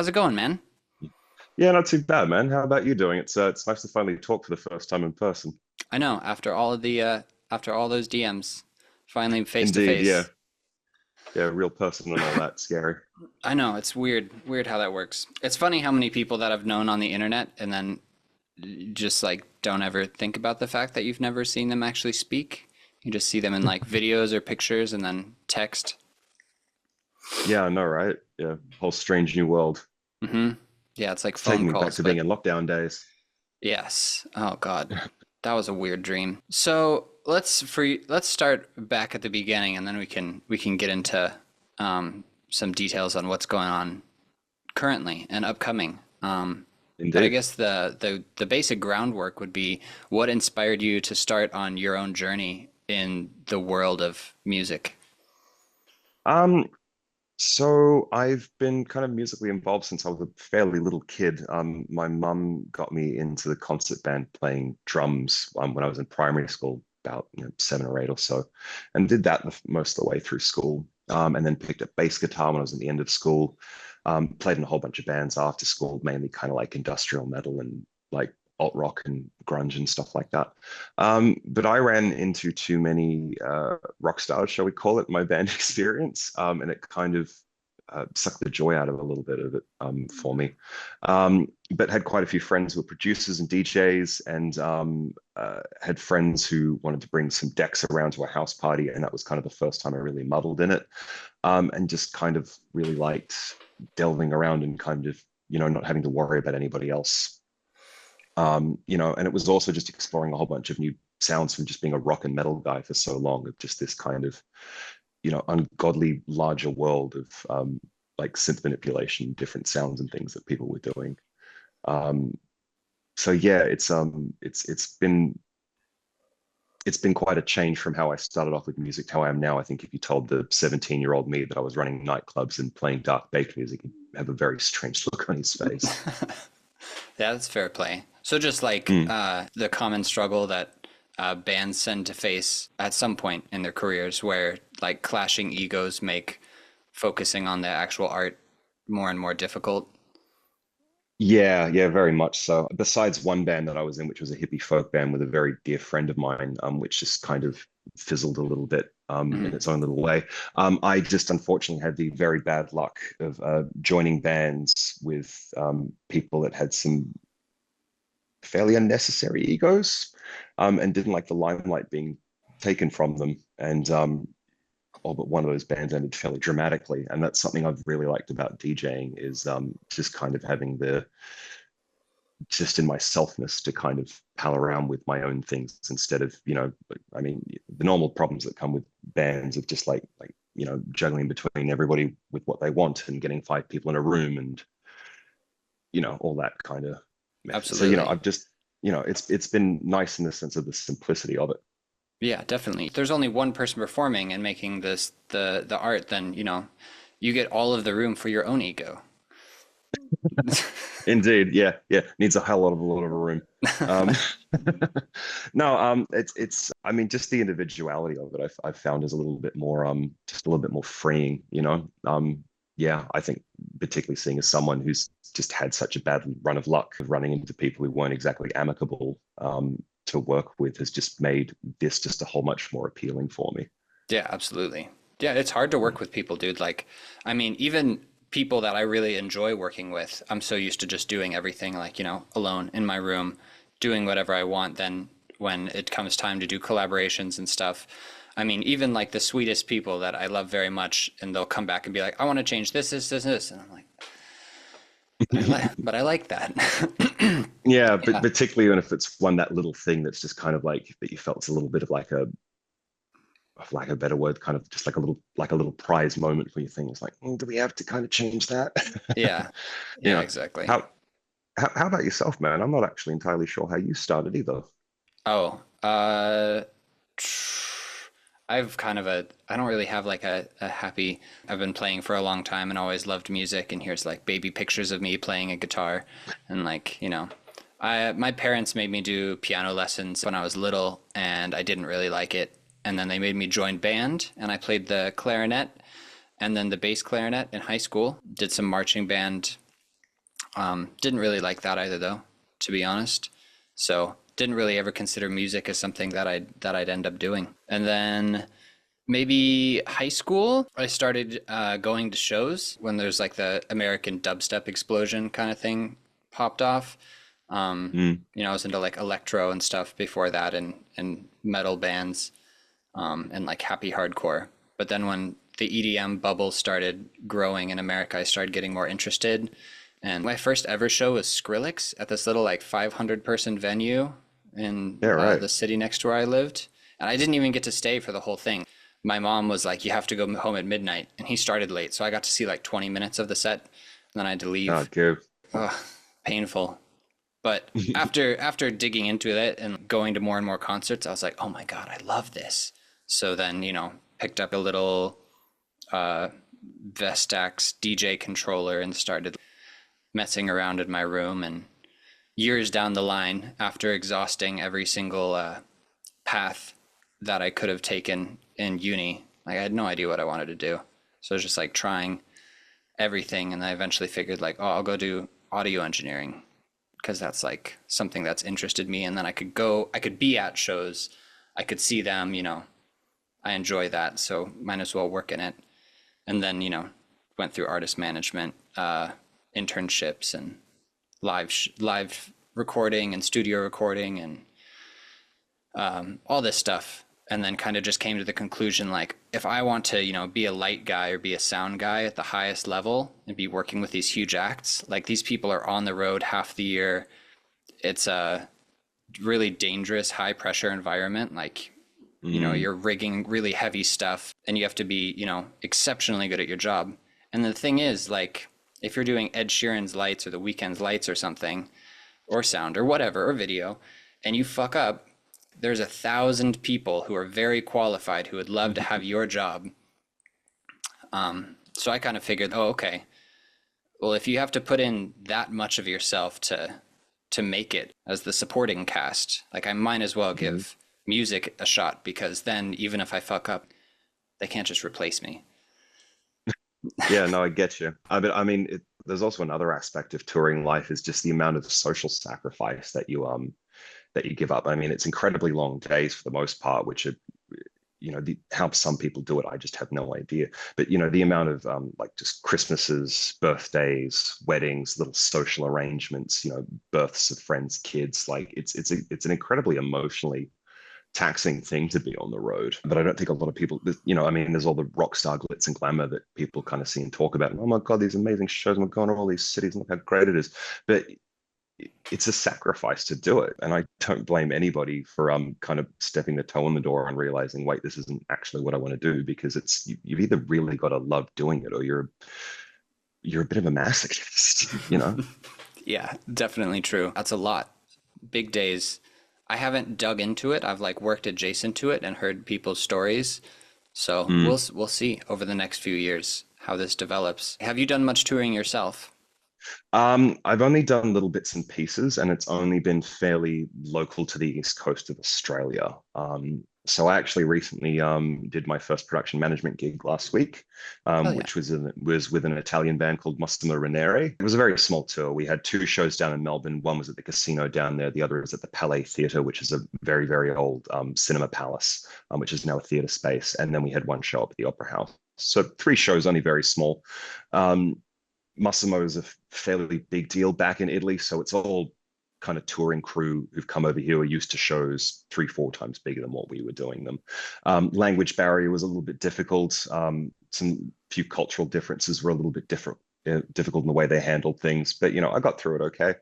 it going, man? Yeah, not too bad, man. How about you doing? It's nice to finally talk for the first time in person. I know, after all of the after all those DMs, finally face to Indeed, yeah. face. Yeah, real person and all that. Scary. I know, it's weird how that works. It's funny how many people that I've known on the internet and then just like don't ever think about the fact that you've never seen them actually speak. You just see them in like videos or pictures and then text. Yeah, I know, right? Yeah, whole strange new world. Hmm. Yeah, it's like It's taking phone me back calls, to being but in lockdown days. yes. Oh God. That was a weird dream. So let's start back at the beginning, and then we can get into some details on what's going on currently and upcoming. But I Indeed. guess the basic groundwork would be what inspired you to start on your own journey in the world of music. Um, so I've been kind of musically involved since I was a fairly little kid. My mum got me into the concert band playing drums when I was in primary school, about 7 or 8 or so, and did that most of the way through school. And then picked up bass guitar when I was at the end of school. Played in a whole bunch of bands after school, mainly kind of like industrial metal and like alt rock and grunge and stuff like that. But I ran into too many rock stars, shall we call it, my band experience, and it kind of sucked the joy out of a little bit of it for me. But had quite a few friends who were producers and DJs, and had friends who wanted to bring some decks around to a house party, and that was kind of the first time I really muddled in it, and just kind of really liked delving around and kind of not having to worry about anybody else. And it was also just exploring a whole bunch of new sounds from just being a rock and metal guy for so long, of just this kind of ungodly larger world of like synth manipulation, different sounds and things that people were doing. Um, so yeah, it's been quite a change from how I started off with music to how I am now. I think if you told the 17-year-old me that I was running nightclubs and playing dark baked music, he'd have a very strange look on his face. Yeah, that's fair play. So just like Mm. the common struggle that bands tend to face at some point in their careers, where like clashing egos make focusing on the actual art more and more difficult. Yeah, yeah, very much so. Besides one band that I was in, which was a hippie folk band with a very dear friend of mine, which just kind of fizzled a little bit in Mhm. its own little way. I just unfortunately had the very bad luck of joining bands with people that had some fairly unnecessary egos, and didn't like the limelight being taken from them. And all but one of those bands ended fairly dramatically. And that's something I've really liked about DJing, is just kind of having the just in my selfness to kind of pal around with my own things instead of, I mean, the normal problems that come with bands of just like juggling between everybody with what they want and getting five people in a room and all that kind of method. So Absolutely. I've just it's been nice in the sense of the simplicity of it. Yeah, definitely. If there's only one person performing and making this the art, then you get all of the room for your own ego. Indeed, yeah, yeah, needs a lot of room. Um, no, it's. I mean, just the individuality of it, I've found is a little bit more, just a little bit more freeing. Yeah, I think particularly seeing as someone who's just had such a bad run of luck of running into people who weren't exactly amicable, to work with, has just made this just a whole much more appealing for me. Yeah, absolutely. Yeah, it's hard to work with people, dude. Like, I mean, even people that I really enjoy working with, I'm so used to just doing everything like, alone in my room, doing whatever I want. Then when it comes time to do collaborations and stuff, I mean, even like the sweetest people that I love very much, and they'll come back and be like, I want to change this. And I'm like, but I like that. Yeah, but Yeah. particularly when if it's one that little thing that's just kind of like that you felt it's a little bit of like a of lack of a better word, kind of just like a little prize moment for you think it's like, do we have to kind of change that? Yeah. you Yeah, know, exactly. how, how about yourself, man? I'm not actually entirely sure how you started either. Oh, I've kind of I don't really have like a happy, I've been playing for a long time and always loved music. And here's like baby pictures of me playing a guitar. And like, my parents made me do piano lessons when I was little and I didn't really like it. And then they made me join band and I played the clarinet and then the bass clarinet in high school, did some marching band Didn't really like that either, though, to be honest. So didn't really ever consider music as something that I'd end up doing. And then maybe high school, I started going to shows when there's like the American dubstep explosion kind of thing popped off. Mm. I was into like electro and stuff before that, and metal bands, and like happy hardcore. But then when the EDM bubble started growing in America, I started getting more interested. And my first ever show was Skrillex at this little like 500 person venue in Yeah, right. the city next to where I lived. And I didn't even get to stay for the whole thing. My mom was like, "You have to go home at midnight." And he started late. So I got to see like 20 minutes of the set. And then I had to Oh, leave. good. Ugh, painful. But after digging into it and going to more and more concerts, I was like, "Oh my God, I love this." So then, picked up a little Vestax DJ controller and started messing around in my room. And years down the line, after exhausting every single path that I could have taken in uni, like I had no idea what I wanted to do. So I was just like trying everything, and I eventually figured like, oh, I'll go do audio engineering because that's like something that's interested me, and then I could be at shows, I could see them, I enjoy that, so might as well work in it. And then went through artist management, internships, and live recording and studio recording and all this stuff. And then kind of just came to the conclusion like, if I want to be a light guy or be a sound guy at the highest level and be working with these huge acts, like these people are on the road half the year. It's a really dangerous high pressure environment. Like, Mm. you're rigging really heavy stuff, and you have to be exceptionally good at your job. And the thing is, like, if you're doing Ed Sheeran's lights or the Weeknd's lights or something, or sound or whatever, or video, and you fuck up, there's 1,000 people who are very qualified who would love to have your job. So I kind of figured, oh, okay, well, if you have to put in that much of yourself to make it as the supporting cast, like I might as well Mhm. give music a shot, because then even if I fuck up, they can't just replace me. Yeah, no, I get you. But I mean, there's also another aspect of touring life is just the amount of social sacrifice that you give up. I mean, it's incredibly long days for the most part, which are, how some people do it, I just have no idea. But the amount of like just Christmases, birthdays, weddings, little social arrangements, births of friends, kids, like it's an incredibly emotionally taxing thing to be on the road. But I don't think a lot of people, I mean, there's all the rock star glitz and glamour that people kind of see and talk about. And, oh my God, these amazing shows. I'm going to all these cities and look how great it is. But it's a sacrifice to do it. And I don't blame anybody for kind of stepping the toe in the door and realizing, wait, this isn't actually what I want to do, because you've either really got to love doing it or you're a bit of a masochist. Yeah, definitely true. That's a lot. Big days. I haven't dug into it. I've like worked adjacent to it and heard people's stories. So Mm. we'll see over the next few years how this develops. Have you done much touring yourself? I've only done little bits and pieces, and it's only been fairly local to the east coast of Australia. So I actually recently did my first production management gig last week, Oh yeah. which was with an Italian band called Massimo Ranieri. It was a very small tour. We had two shows down in Melbourne. One was at the casino down there. The other was at the Palais Theatre, which is a very, very old cinema palace, which is now a theatre space. And then we had one show up at the Opera House. So three shows, only very small. Um, Massimo is a fairly big deal back in Italy, so it's all kind of touring crew who've come over here are used to shows 3, 4 times bigger than what we were doing them. Language barrier was a little bit difficult. Some few cultural differences were a little bit difficult in the way they handled things, but I got through it okay.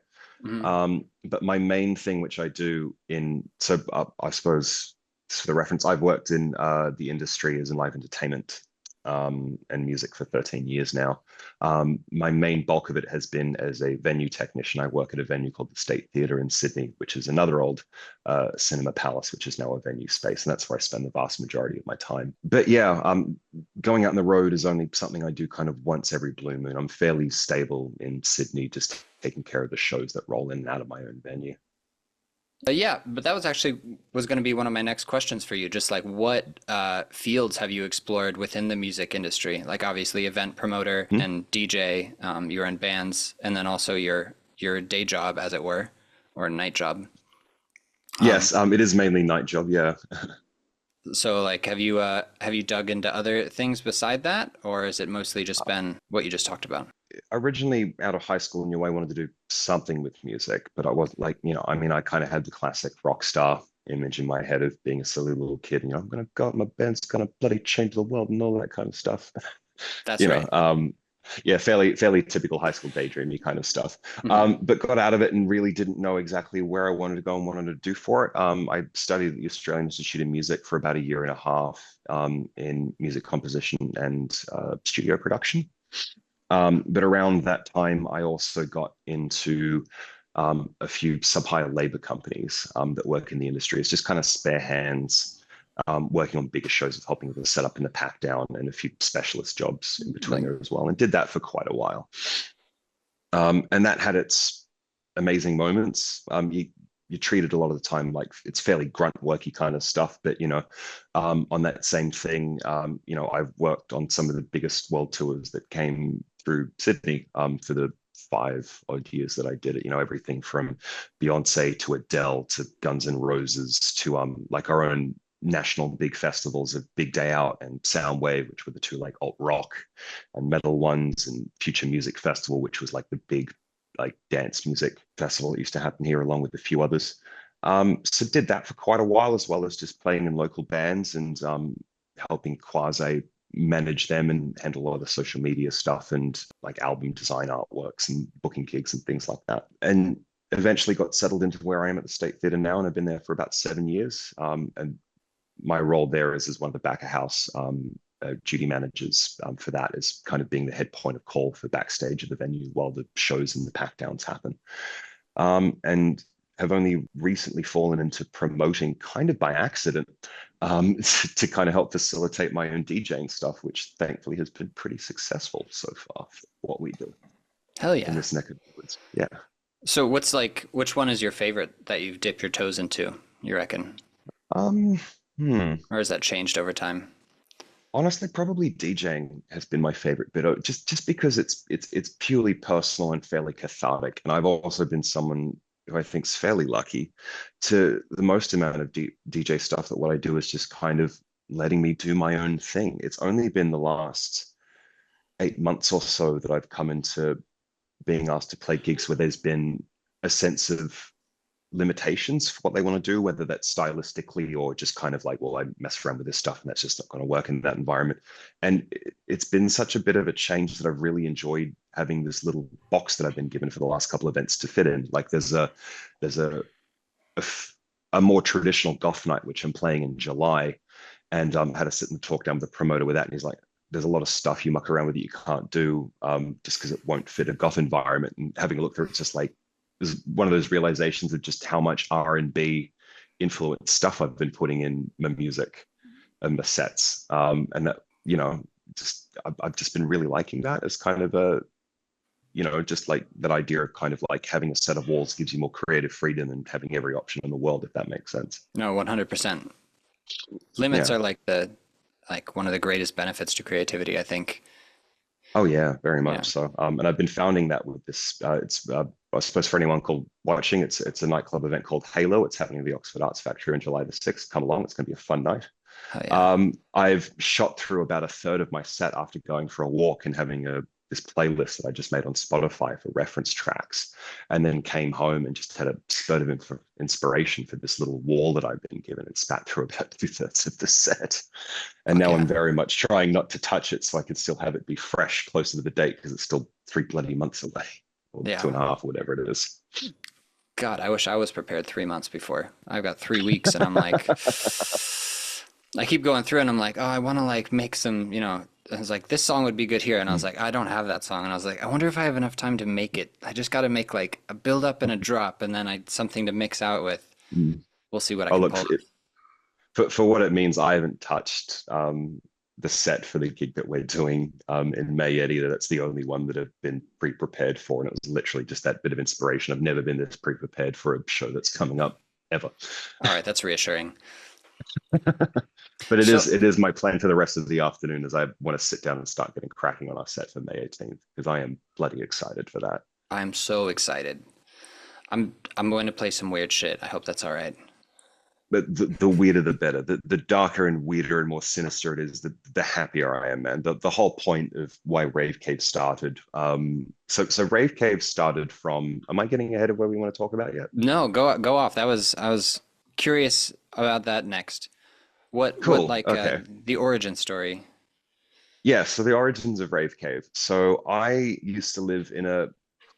Mhm. But my main thing, which I do I suppose for the reference, I've worked in the industry as in live entertainment and music for 13 years now. My main bulk of it has been as a venue technician. I work at a venue called the State Theatre in Sydney, which is another old cinema palace, which is now a venue space. And that's where I spend the vast majority of my time. But yeah, going out on the road is only something I do kind of once every blue moon. I'm fairly stable in Sydney, just taking care of the shows that roll in and out of my own venue. Yeah, but that was actually was going to be one of my next questions for you. Just like what fields have you explored within the music industry? Like obviously event promoter Hmm? and DJ, you're in bands, and then also your day job, as it were, or night job. Um, Yes, it is mainly night job. Yeah. so like, have you dug into other things beside that, or has it mostly just been what you just talked about? Originally out of high school, knew I wanted to do something with music, but I wasn't like, I mean, I kind of had the classic rock star image in my head of being a silly little kid. I'm gonna go out, my band's gonna bloody change the world and all that kind of stuff. That's you know, right. um, yeah, fairly typical high school daydreamy kind of stuff. Hmm. But got out of it and really didn't know exactly where I wanted to go and wanted to do for it. I studied at the Australian Institute of Music for about a year and a half in music composition and studio production. But around that time, I also got into a few sub-hire labor companies that work in the industry. It's just kind of spare hands working on bigger shows, helping with the setup and the pack down, and a few specialist jobs in between Like, there as well. And did that for quite a while. And that had its amazing moments. You treat it a lot of the time like it's fairly grunt worky kind of stuff, but on that same thing, I've worked on some of the biggest world tours that came through Sydney for the 5 odd years that I did it. Everything from Beyonce to Adele to Guns N' Roses to like our own national big festivals of Big Day Out and Soundwave, which were the two like alt rock and metal ones, and Future Music Festival, which was like the big like dance music festival that used to happen here, along with a few others. So did that for quite a while, as well as just playing in local bands and helping quasi manage them and handle a lot of the social media stuff and like album design artworks and booking gigs and things like that. And eventually got settled into where I am at the State Theatre now, and I've been there for about 7 years. And my role there is as one of the back of house duty managers for that, is kind of being the head point of call for backstage of the venue while the shows and the pack downs happen. And have only recently fallen into promoting kind of by accident to kind of help facilitate my own DJing stuff, which thankfully has been pretty successful so far for what we do hell in yeah. this neck of the woods. Yeah. So what's like, which one is your favorite that you've dipped your toes into, you reckon? Um, hmm. Or has that changed over time? Honestly, probably DJing has been my favorite bit, just because it's purely personal and fairly cathartic. And I've also been someone who I think is fairly lucky to the most amount of DJ stuff, that what I do is just kind of letting me do my own thing. It's only been the last 8 months or so that I've come into being asked to play gigs where there's been a sense of limitations for what they want to do, whether that's stylistically or just kind of like, well, I mess around with this stuff and that's just not going to work in that environment. And it's been such a bit of a change that I've really enjoyed having this little box that I've been given for the last couple of events to fit in. Like there's a, a more traditional goth night, which I'm playing in July, and had to sit and talk down with the promoter with that. And he's like, there's a lot of stuff you muck around with that you can't do just because it won't fit a goth environment. And having a look through, it's just like, was one of those realizations of just how much R&B influenced stuff I've been putting in my music and the sets. And that, just I've just been really liking that as kind of just like that idea of kind of like having a set of walls gives you more creative freedom and having every option in the world, if that makes sense. No, 100%. Limits Yeah. are like one of the greatest benefits to creativity, I think. Oh yeah, very Yeah. much so. And I've been founding that with this. It's I suppose for anyone called watching, it's a nightclub event called Halo. It's happening at the Oxford Arts Factory on July the 6th. Come along, it's going to be a fun night. Hell yeah. I've shot through about a third of my set after going for a walk and having this playlist that I just made on Spotify for reference tracks, and then came home and just had a spurt of inspiration for this little wall that I've been given and spat through about 2/3 of the set. And Fuck now I'm yeah. very much trying not to touch it so I can still have it be fresh closer to the date, because it's still 3 bloody months away, or two Yeah. and a half, or whatever it is. God, I wish I was prepared 3 months before. I've got 3 weeks and I'm like, I keep going through and I'm like, oh, I want to like make some, I was like, this song would be good here. And I was like, I don't have that song. And I was like, I wonder if I have enough time to make it. I just got to make like a build up and a drop and then something to mix out with. Mm. We'll see what I Oh, can look, pull. for what it means, I haven't touched the set for the gig that we're doing in May yet either. That's the only one that I've been pre-prepared for, and it was literally just that bit of inspiration. I've never been this pre-prepared for a show that's coming up. ever. All right, that's reassuring. But So it is my plan for the rest of the afternoon as I want to sit down and start getting cracking on our set for May 18th because I am bloody excited for that. I'm so excited. I'm going to play some weird shit. I hope that's all right. But the weirder the better. The darker and weirder and more sinister it is, the happier I am, man. The whole point of why Rave Cave started. So Rave Cave started from. Am I getting ahead of where we want to talk about yet? No, go off. That was I was curious about that next. What Cool. like Okay. the origin story? Yeah, so the origins of Rave Cave. So I used to live in a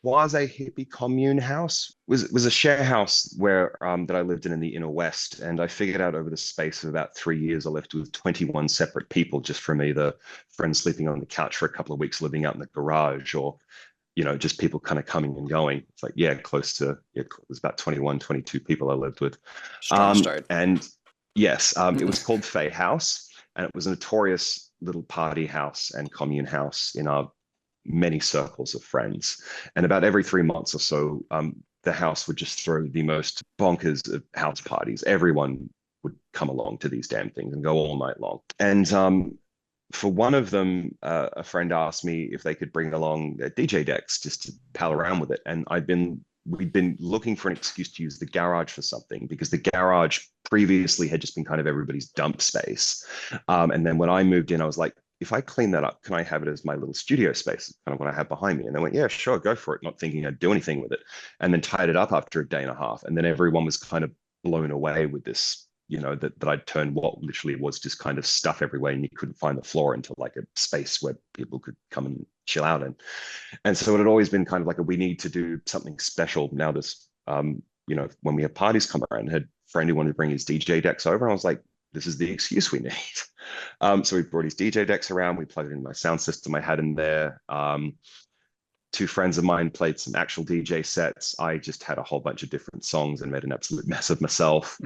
quasi hippie commune house. Was a share house where that I lived in the inner west, and I figured out over the space of about 3 years, I lived with 21 separate people, just from either friends sleeping on the couch for a couple of weeks, living out in the garage, or just people kind of coming and going. It's like, yeah, close to yeah, it was about 21, 22 people I lived with. Strong start. And yes, it was called Fay House, and it was a notorious little party house and commune house in our many circles of friends. And about every 3 months or so, the house would just throw the most bonkers of house parties. Everyone would come along to these damn things and go all night long. And for one of them, a friend asked me if they could bring along DJ decks just to pal around with it. And we'd been looking for an excuse to use the garage for something because the garage previously had just been kind of everybody's dump space. And then when I moved in, I was like, if I clean that up, can I have it as my little studio space, kind of what I have behind me? And they went, yeah, sure, go for it, not thinking I'd do anything with it. And then tied it up after a day and a half. And then everyone was kind of blown away with this, that I'd turned what literally was just kind of stuff everywhere and you couldn't find the floor into like a space where people could come and chill out in. And so it had always been kind of like we need to do something special. Now when we have parties come around, I had a friend who wanted to bring his DJ decks over. And I was like, this is the excuse we need. So we brought his DJ decks around. We plugged it in my sound system I had in there. Two friends of mine played some actual DJ sets. I just had a whole bunch of different songs and made an absolute mess of myself.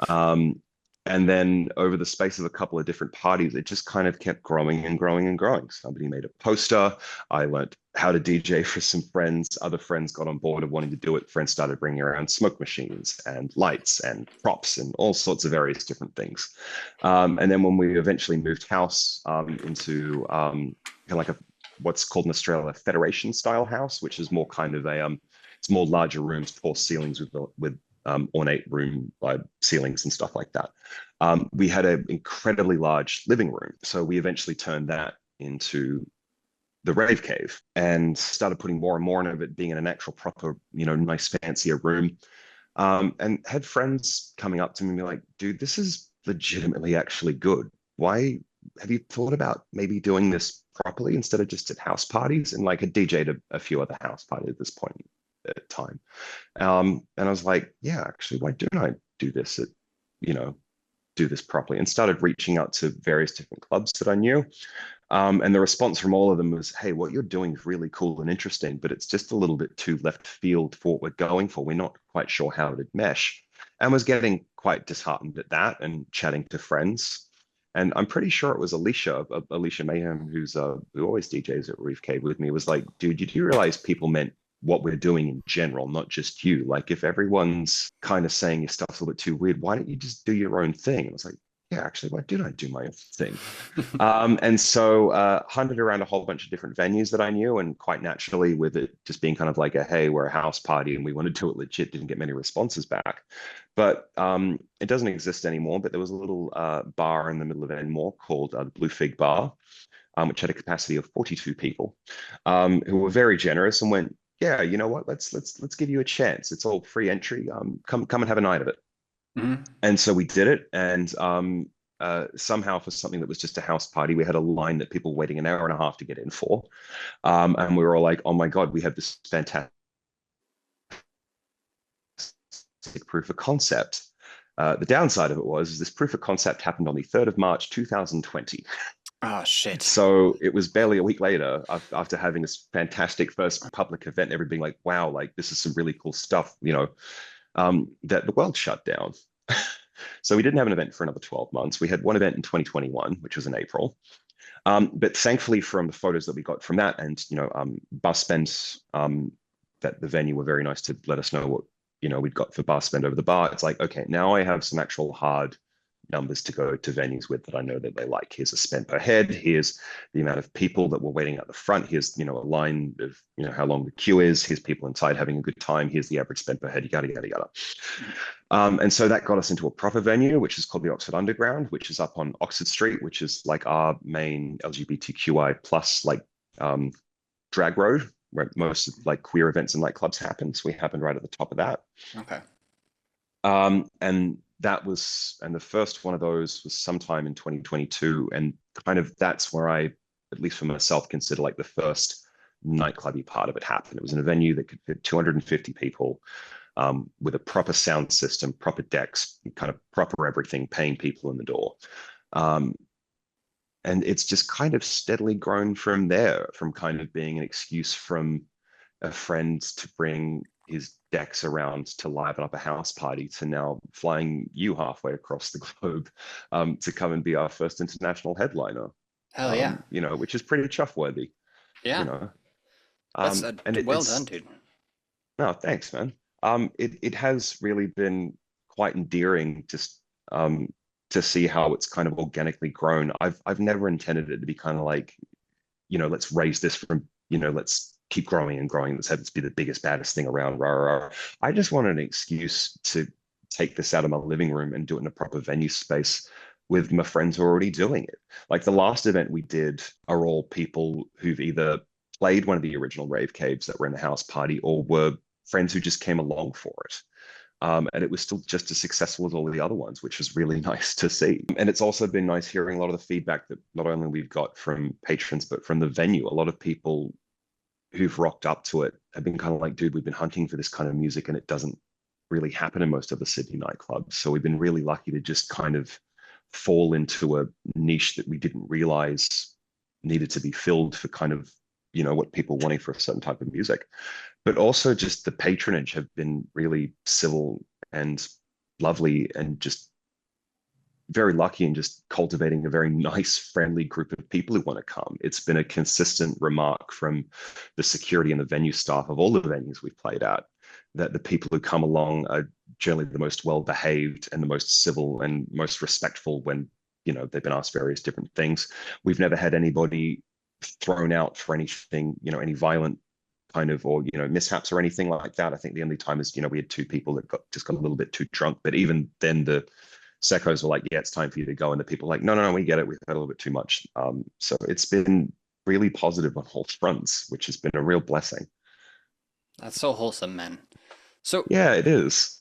Um, and then over the space of a couple of different parties, it just kind of kept growing and growing and growing. Somebody made a poster. I learned how to DJ for some friends. Other friends got on board of wanting to do it. Friends started bringing around smoke machines and lights and props and all sorts of various different things. And then when we eventually moved house into kind of like what's called in Australia a federation style house, which is more kind of it's more larger rooms, tall ceilings with ornate room ceilings and stuff like that. We had an incredibly large living room, so we eventually turned that into the Rave Cave and started putting more and more of it being in an actual proper, nice fancier room. And had friends coming up to me and be like, dude, this is legitimately actually good. Why have you thought about maybe doing this properly instead of just at house parties? And like I DJ'd a few other house parties at this point at time. And I was like, yeah, actually, why don't I do this you know, do this properly? And started reaching out to various different clubs that I knew. And the response from all of them was, hey, what you're doing is really cool and interesting, but it's just a little bit too left field for what we're going for. We're not quite sure how it'd mesh. And was getting quite disheartened at that and chatting to friends. And I'm pretty sure it was Alicia Mayhem, who always DJs at Rave Cave with me, was like, dude, you do realize people meant what we're doing in general, not just you. Like, if everyone's kind of saying your stuff's a little bit too weird, why don't you just do your own thing? And I was like, yeah, actually, why did I do my own thing? And so hunted around a whole bunch of different venues that I knew, and quite naturally, with it just being kind of like hey, we're a house party and we want to do it legit, didn't get many responses back. But it doesn't exist anymore. But there was a little bar in the middle of Enmore called the Blue Fig Bar, which had a capacity of 42 people, who were very generous and went, yeah, you know what? Let's give you a chance. It's all free entry. Come and have a night of it. Hmm. And so we did it. And somehow, for something that was just a house party, we had a line that people were waiting an hour and a half to get in for. And we were all like, oh my God, we have this fantastic proof of concept. The downside of it was this proof of concept happened on the 3rd of March, 2020. Oh shit. So it was barely a week later after having this fantastic first public event, everybody being like, wow, like this is some really cool stuff, that the world shut down. So we didn't have an event for another 12 months. We had one event in 2021, which was in April. But thankfully, from the photos that we got from that, and Bus Spence, that the venue were very nice to let us know we'd got for bar spend over the bar. It's like, okay, now I have some actual hard numbers to go to venues with that I know that they like. Here's a spend per head. Here's the amount of people that were waiting at the front. Here's, a line of, how long the queue is. Here's people inside having a good time. Here's the average spend per head, yada, yada, yada. And so that got us into a proper venue, which is called the Oxford Underground, which is up on Oxford Street, which is like our main LGBTQI plus like drag road where most of like queer events and nightclubs happen. So we happened right at the top of that. Okay. And the first one of those was sometime in 2022. And kind of that's where I, at least for myself, consider like the first nightclubby part of it happened. It was in a venue that could fit 250 people, with a proper sound system, proper decks, kind of proper everything, paying people in the door. And it's just kind of steadily grown from there, from kind of being an excuse from a friend to bring his decks around to liven up a house party to now flying you halfway across the globe, to come and be our first international headliner, Hell yeah. which is pretty chuff worthy, you Yeah. know. That's And well done, it's dude. no, thanks, man. It has really been quite endearing just to see how it's kind of organically grown. I've never intended it to be kind of like, let's raise this from, let's keep growing and growing. Let's have this be the biggest, baddest thing around. Rah, rah, rah. I just wanted an excuse to take this out of my living room and do it in a proper venue space with my friends who are already doing it. Like the last event we did are all people who've either played one of the original Rave Caves that were in the house party or were friends who just came along for it. And it was still just as successful as all of the other ones, which was really nice to see. And it's also been nice hearing a lot of the feedback that not only we've got from patrons, but from the venue. A lot of people who've rocked up to it have been kind of like, dude, we've been hunting for this kind of music and it doesn't really happen in most of the Sydney nightclubs. So we've been really lucky to just kind of fall into a niche that we didn't realize needed to be filled for kind of, what people wanting for a certain type of music. But also just the patronage have been really civil and lovely and just very lucky in just cultivating a very nice, friendly group of people who want to come. It's been a consistent remark from the security and the venue staff of all the venues we've played at that the people who come along are generally the most well behaved and the most civil and most respectful when, they've been asked various different things. We've never had anybody thrown out for anything, any violent kind of or mishaps or anything like that. I think the only time is we had two people that got a little bit too drunk, but even then the secos were like, yeah, it's time for you to go, and the people were like, no, no, no, we get it, we've had a little bit too much. So it's been really positive on all fronts, which has been a real blessing. That's so wholesome, man. So Yeah, it is.